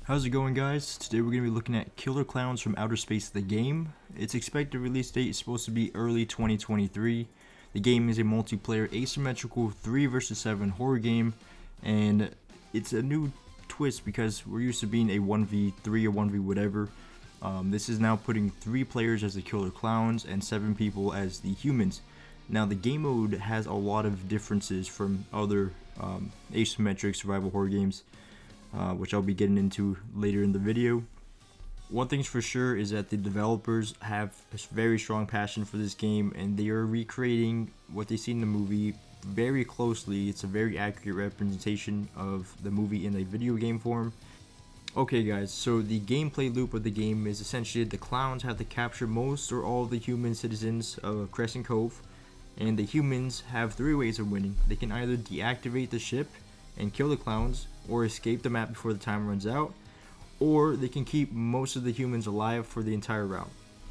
How's it going, guys? Today we're going to be looking at Killer Klowns from Outer Space, the game. Its expected release date is supposed to be early 2023. The game is a multiplayer asymmetrical 3 vs 7 horror game, and it's a new twist because we're used to being a 1v3 or 1v whatever. This is now putting 3 players as the Killer Klowns and 7 people as the humans. Now the game mode has a lot of differences from other asymmetric survival horror games, which I'll be getting into later in the video. One thing's for sure is that the developers have a very strong passion for this game, and they are recreating what they see in the movie very closely. It's a very accurate representation of the movie in a video game form. Okay guys, so the gameplay loop of the game is essentially the clowns have to capture most or all of the human citizens of Crescent Cove, and the humans have 3 ways of winning. They can either deactivate the ship and kill the clowns, or escape the map before the time runs out, or they can keep most of the humans alive for the entire round.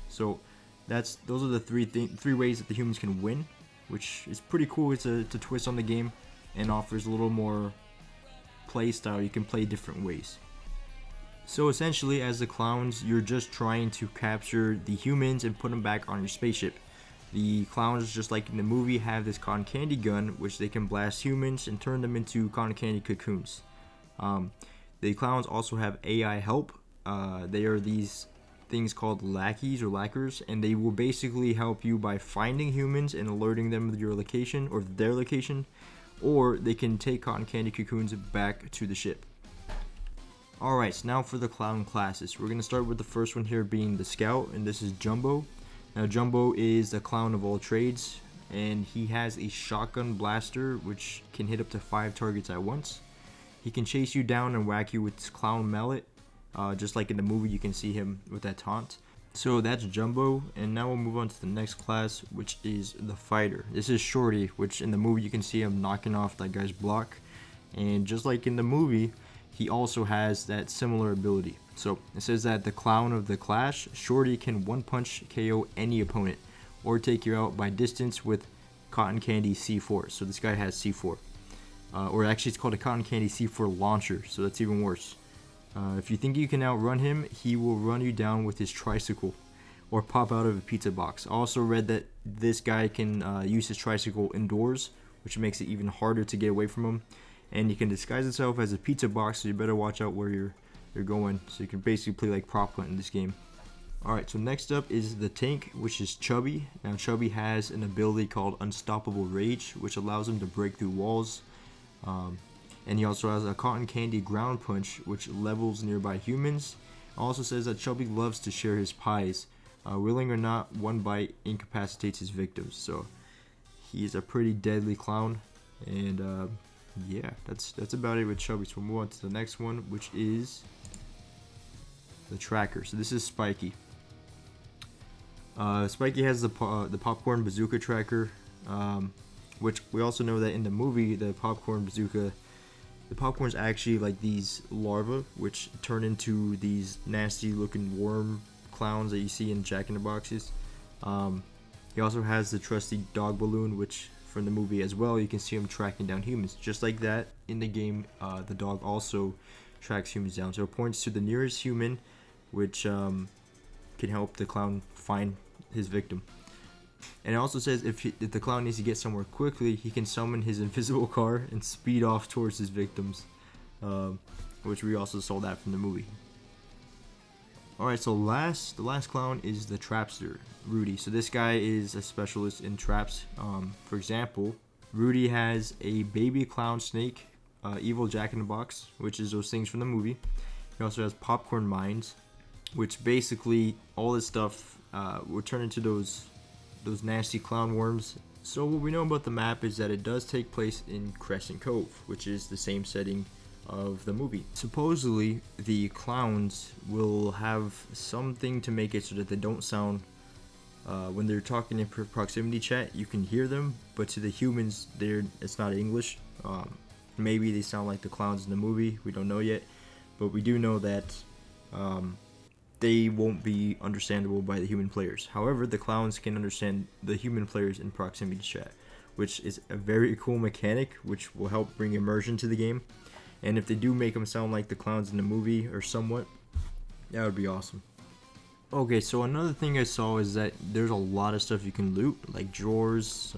So those are the three ways that the humans can win, which is pretty cool. It's a twist on the game and offers a little more play style. You can play different ways. So essentially, as the clowns, you're just trying to capture the humans and put them back on your spaceship. The clowns, just like in the movie, have this cotton candy gun which they can blast humans and turn them into cotton candy cocoons. The clowns also have AI help. They are these things called lackeys or lackers, and they will basically help you by finding humans and alerting them of your location or their location, or they can take cotton candy cocoons back to the ship. Alright, so now for the clown classes. We're going to start with the first one here being the Scout, and this is Jumbo. Now Jumbo is the clown of all trades, and he has a shotgun blaster which can hit up to 5 targets at once. He can chase you down and whack you with his clown mallet, just like in the movie you can see him with that taunt. So that's Jumbo, and now we'll move on to the next class, which is the Fighter. This is Shorty, which in the movie you can see him knocking off that guy's block, and just like in the movie, he also has that similar ability. So it says that the clown of the clash, Shorty, can one-punch KO any opponent or take you out by distance with cotton candy C4. So this guy has C4. Or actually it's called a cotton candy C4 launcher, so that's even worse. If you think you can outrun him, he will run you down with his tricycle or pop out of a pizza box. I also read that this guy can use his tricycle indoors, which makes it even harder to get away from him. And he can disguise himself as a pizza box, so you better watch out where you're going. So you can basically play like prop hunt in this game. Alright, so next up is the Tank, which is Chubby. Now Chubby has an ability called Unstoppable Rage, which allows him to break through walls. And he also has a cotton candy ground punch, which levels nearby humans. Also says that Chubby loves to share his pies. Willing or not, one bite incapacitates his victims. So he's a pretty deadly clown. And yeah, that's about it with Chubby. So we'll move on to the next one, which is the Tracker. So this is Spiky. Spiky has the popcorn bazooka tracker, which we also know that in the movie, the popcorn's actually like these larvae, which turn into these nasty looking worm clowns that you see in Jack in the Boxes. He also has the trusty dog balloon, which from the movie as well, you can see him tracking down humans. Just like that, in the game, the dog also tracks humans down. So it points to the nearest human, which can help the clown find his victim. And it also says if the clown needs to get somewhere quickly, he can summon his invisible car and speed off towards his victims, which we also saw that from the movie. Alright, so the last clown is the Trapster, Rudy. So this guy is a specialist in traps. For example, Rudy has a baby clown snake, evil Jack in the Box, which is those things from the movie. He also has popcorn mines, which basically all this stuff will turn into those nasty clown worms. So what we know about the map is that it does take place in Crescent Cove, which is the same setting of the movie. Supposedly the clowns will have something to make it so that they don't sound when they're talking in proximity chat, you can hear them, but to the humans it's not English. Maybe they sound like the clowns in the movie, we don't know yet, but we do know that they won't be understandable by the human players. However, the clowns can understand the human players in proximity chat, which is a very cool mechanic, which will help bring immersion to the game. And if they do make them sound like the clowns in the movie or somewhat, that would be awesome. Okay, so another thing I saw is that there's a lot of stuff you can loot, like drawers,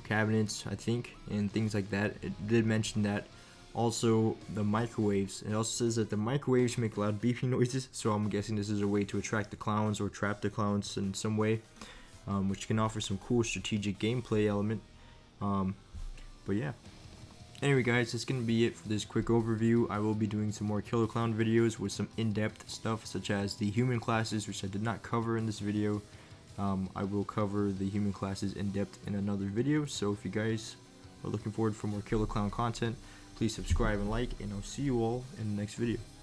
cabinets, I think, and things like that. It did mention that. Also, the microwaves. It also says that the microwaves make loud beeping noises, so I'm guessing this is a way to attract the clowns or trap the clowns in some way, which can offer some cool strategic gameplay element. But yeah. Anyway guys, that's going to be it for this quick overview. I will be doing some more Killer Clown videos with some in-depth stuff, such as the human classes, which I did not cover in this video. I will cover the human classes in depth in another video, so if you guys are looking forward for more Killer Clown content, please subscribe and like, and I'll see you all in the next video.